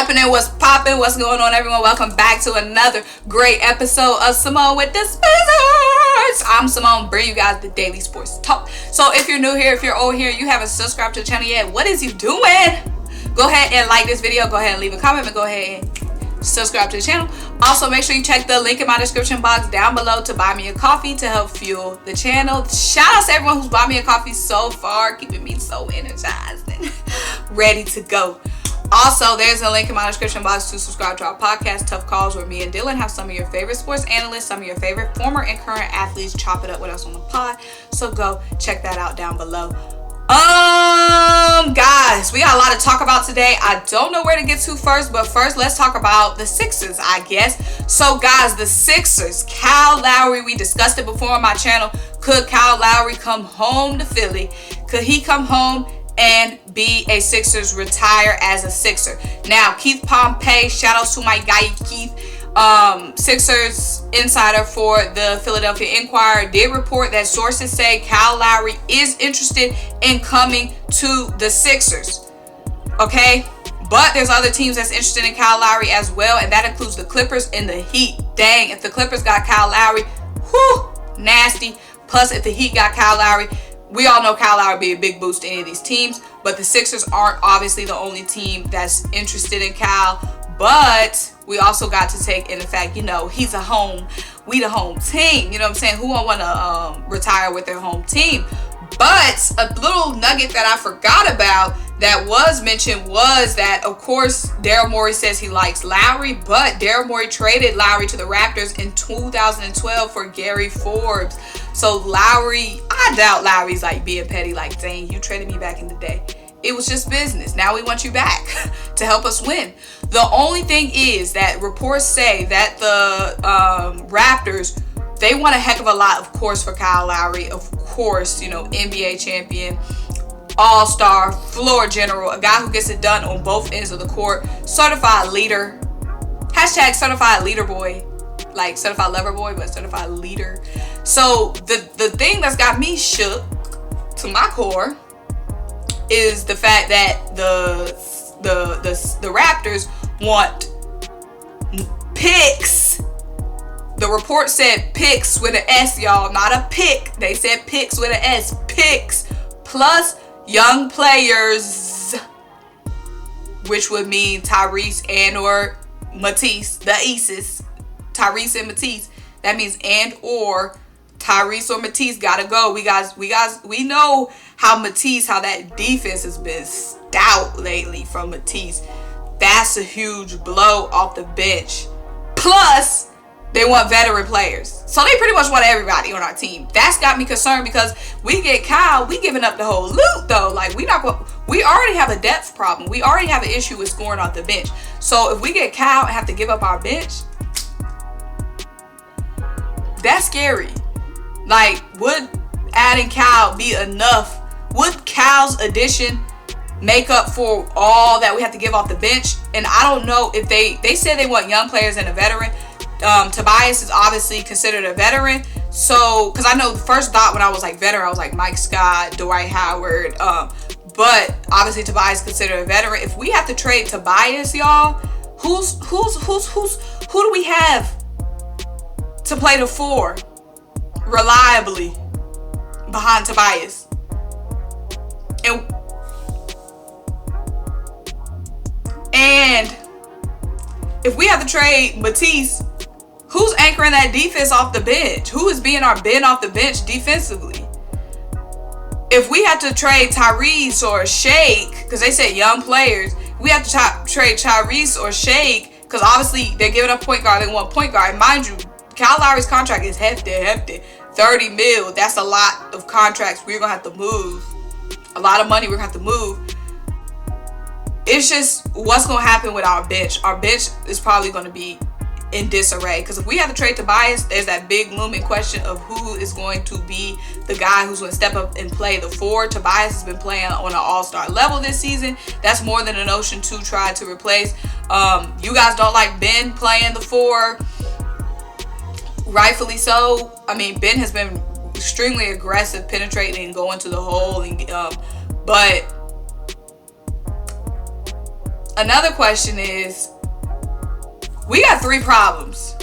happening? What's popping? What's going on, everyone? Welcome back to another great episode of Simone with the Sports. I'm Simone, bring you guys the daily sports talk. So if you're new here, if you're old here, you haven't subscribed to the channel yet, what is you doing? Go ahead and like this video. Go ahead and leave a comment and go ahead and subscribe to the channel. Also, make sure you check the link in my description box down below to buy me a coffee to help fuel the channel. Shout out to everyone who's bought me a coffee so far, keeping me so energized and ready to go. Also, there's a link in my description box to subscribe to our podcast, Tough Calls, where me and Dylan have some of your favorite sports analysts, some of your favorite former and current athletes chop it up with us on the pod. So go check that out down below. Guys, we got a lot to talk about today. I don't know where to get to first, but first let's talk about the Sixers, I guess. So guys, the Sixers, Kyle Lowry, we discussed it before on my channel. Could Kyle Lowry come home to Philly? Could he come home and be a Sixers, retire as a Sixer? Now, Keith Pompey, shout outs to my guy Keith, Sixers insider for the Philadelphia Inquirer, did report that sources say Kyle Lowry is interested in coming to the Sixers. Okay, but there's other teams that's interested in Kyle Lowry as well, and that includes the Clippers and the Heat. Dang, if the Clippers got Kyle Lowry, whew, nasty. Plus, if the Heat got Kyle Lowry, we all know Kyle Lowry would be a big boost to any of these teams, but the Sixers aren't obviously the only team that's interested in Kyle. But we also got to take in the fact, you know, he's a home, we the home team. You know what I'm saying? Who won't want to retire with their home team? But a little nugget that I forgot about that was mentioned was that, of course, Daryl Morey says he likes Lowry, but Daryl Morey traded Lowry to the Raptors in 2012 for Gary Forbes. So Lowry, I doubt Lowry's like being petty, like, dang, you traded me back in the day. It was just business. Now we want you back to help us win. The only thing is that reports say that the Raptors, they want a heck of a lot, of course, for Kyle Lowry. Of course, you know, NBA champion, all-star, floor general, a guy who gets it done on both ends of the court, certified leader. Hashtag certified leader boy. Like certified lover boy, but certified leader. So the thing that's got me shook to my core is the fact that the Raptors want picks. The report said picks with an S, y'all, not a pick. They said picks with an S. Picks plus young players, which would mean Tyrese and or Matisse, the Aces. Tyrese and Matisse. That means and or Tyrese or Matisse gotta go. We know how that defense has been stout lately from Matisse. That's a huge blow off the bench. Plus, they want veteran players. So they pretty much want everybody on our team. That's got me concerned because we get Kyle, we giving up the whole loot though. Like we already have a depth problem. We already have an issue with scoring off the bench. So if we get Kyle and have to give up our bench, that's scary. Like, would adding Kyle be enough? Would Kyle's addition make up for all that we have to give off the bench? And I don't know if they said they want young players and a veteran. Tobias is obviously considered a veteran. So, because I know the first thought when I was like veteran, I was like Mike Scott, Dwight Howard. But obviously Tobias is considered a veteran. If we have to trade Tobias, y'all, who do we have to play the four reliably behind Tobias? And if we have to trade Matisse, who's anchoring that defense off the bench? Who is being our Ben off the bench defensively? If we have to trade Tyrese or Shake, because they said young players, we have to trade Tyrese or Shake, because obviously they're giving up point guard. They want point guard. And mind you, Kyle Lowry's contract is hefty. 30 mil. That's a lot of contracts we're going to have to move. A lot of money we're going to have to move. It's just what's going to happen with our bench. Our bench is probably going to be in disarray. Because if we have to trade Tobias, there's that big looming question of who is going to be the guy who's going to step up and play the four. Tobias has been playing on an all-star level this season. That's more than an Ocean 2 tried to replace. You guys don't like Ben playing the four. Rightfully so. I mean, Ben has been extremely aggressive, penetrating and going to the hole. And, but Another question is, we got 3 problems.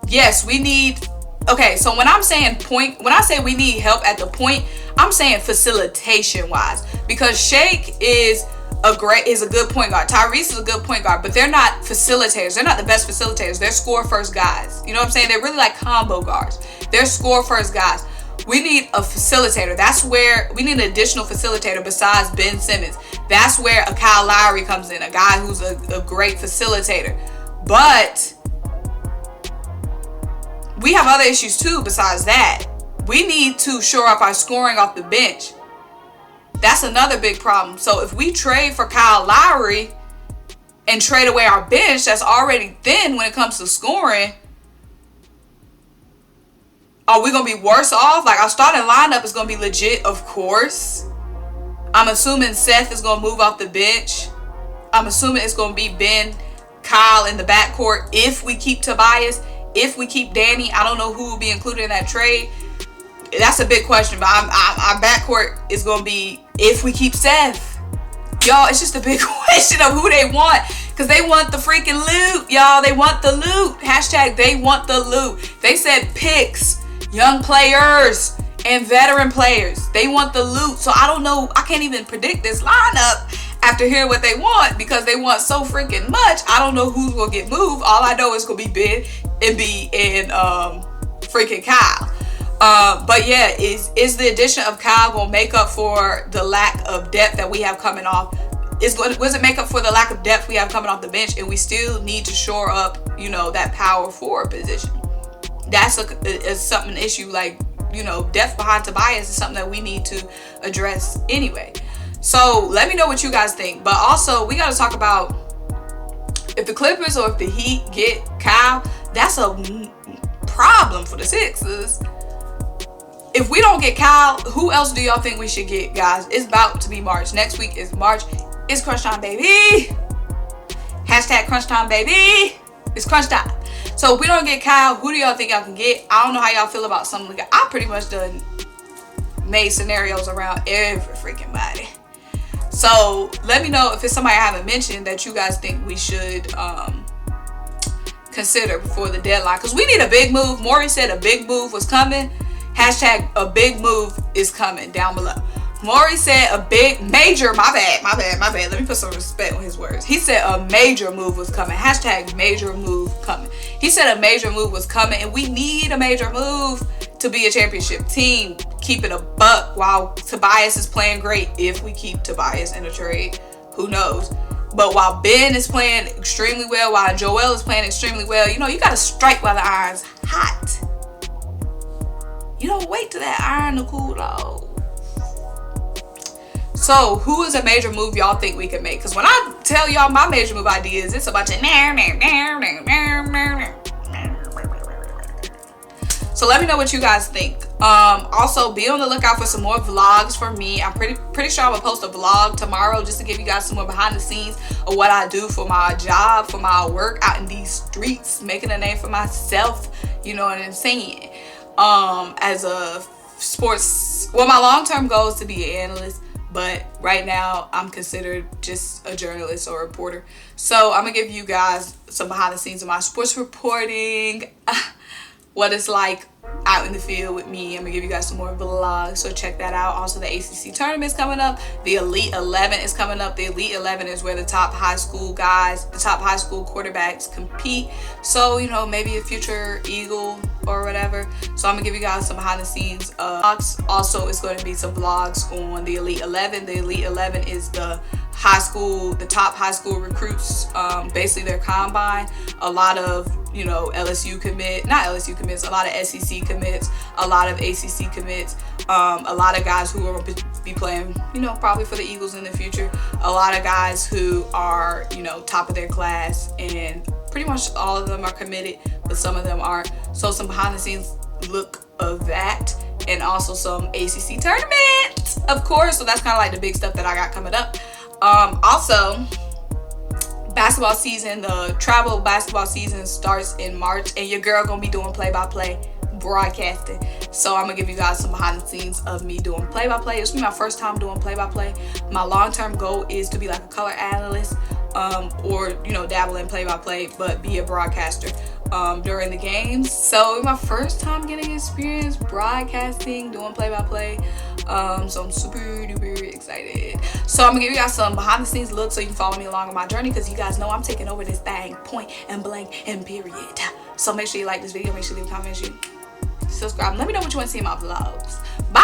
Yes, we need, okay, so when I'm saying point, when I say we need help at the point, I'm saying facilitation wise, because Shake is a good point guard. Tyrese is a good point guard, but they're not facilitators. They're not the best facilitators. They're score first guys. You know what I'm saying? They're really like combo guards. They're score first guys. We need a facilitator. That's where we need an additional facilitator besides Ben Simmons. That's where a Kyle Lowry comes in, a guy who's a great facilitator. But we have other issues too besides that. We need to shore up our scoring off the bench. That's another big problem. So if we trade for Kyle Lowry and trade away our bench that's already thin when it comes to scoring, are we going to be worse off? Like, our starting lineup is going to be legit, of course. I'm assuming Seth is going to move off the bench. I'm assuming it's going to be Ben, Kyle in the backcourt if we keep Tobias. If we keep Danny, I don't know who will be included in that trade. That's a big question, but our backcourt is going to be if we keep Seth. Y'all, it's just a big question of who they want, because they want the freaking loot, y'all. They want the loot. Hashtag they want the loot. They said picks, young players, and veteran players. They want the loot. So I don't know. I can't even predict this lineup after hearing what they want, because they want so freaking much. I don't know who's going to get moved. All I know is going to be Ben and freaking Kyle. But yeah, is the addition of Kyle going to make up for the lack of depth that we have coming off? Was it make up for the lack of depth we have coming off the bench, and we still need to shore up, you know, that power forward position? That's an issue. Like, you know, depth behind Tobias is something that we need to address anyway. So let me know what you guys think. But also, we got to talk about if the Clippers or if the Heat get Kyle, that's a problem for the Sixers. If we don't get Kyle, who else do y'all think we should get, guys? It's about to be March. Next week is March. It's crunch time, baby. Hashtag crunch time, baby. It's crunch time. So if we don't get Kyle, who do y'all think y'all can get? I don't know how y'all feel about some of the guys. I pretty much done made scenarios around every freaking body. So let me know if it's somebody I haven't mentioned that you guys think we should consider before the deadline. Because we need a big move. Maury said a big move was coming. Hashtag a big move is coming down below. Maury said a big, major, my bad. Let me put some respect on his words. He said a major move was coming. Hashtag major move coming. He said a major move was coming, and we need a major move to be a championship team. Keep it a buck while Tobias is playing great. If we keep Tobias in a trade, who knows? But while Ben is playing extremely well, while Joel is playing extremely well, you know, you got to strike while the iron's hot. You don't wait till that iron to cool off. So, who is a major move y'all think we can make? Because when I tell y'all my major move ideas, it's a bunch of So let me know what you guys think. Also, be on the lookout for some more vlogs from me. I'm pretty sure I'm gonna post a vlog tomorrow just to give you guys some more behind the scenes of what I do for my job, for my work out in these streets, making a name for myself. You know what I'm saying? As a sports, well, my long-term goal is to be an analyst, but right now I'm considered just a journalist or reporter. So I'm gonna give you guys some behind the scenes of my sports reporting, what it's like out in the field with me. I'm gonna give you guys some more vlogs, so check that out. Also, the ACC tournament's coming up. The Elite 11 is coming up. The Elite 11 is where the top high school guys, the top high school quarterbacks compete. So, you know, maybe a future Eagle or whatever. So I'm gonna give you guys some behind the scenes vlogs. Also, it's going to be some vlogs on the Elite 11. The Elite 11 is the high school, the top high school recruits, basically their combine. A lot of, you know, LSU commit, not LSU commits, a lot of SEC commits, a lot of ACC commits, a lot of guys who are be playing, you know, probably for the Eagles in the future, a lot of guys who are, you know, top of their class, and pretty much all of them are committed, but some of them aren't. So some behind the scenes look of that, and also some ACC tournament, of course. So that's kind of like the big stuff that I got coming up. Also, basketball season, the travel basketball season starts in March, and your girl gonna be doing play-by-play broadcasting. So I'm gonna give you guys some behind the scenes of me doing play-by-play. It's gonna be my first time doing play-by-play. My long-term goal is to be like a color analyst, or you know, dabble in play-by-play, but be a broadcaster during the games. So it's my first time getting experience broadcasting, doing play-by-play. So I'm super duper excited. So I'm gonna give you guys some behind the scenes looks so you can follow me along on my journey, because you guys know I'm taking over this thing, point and blank and period. So make sure you like this video, make sure you leave a comment, subscribe, let me know what you want to see in my vlogs. Bye.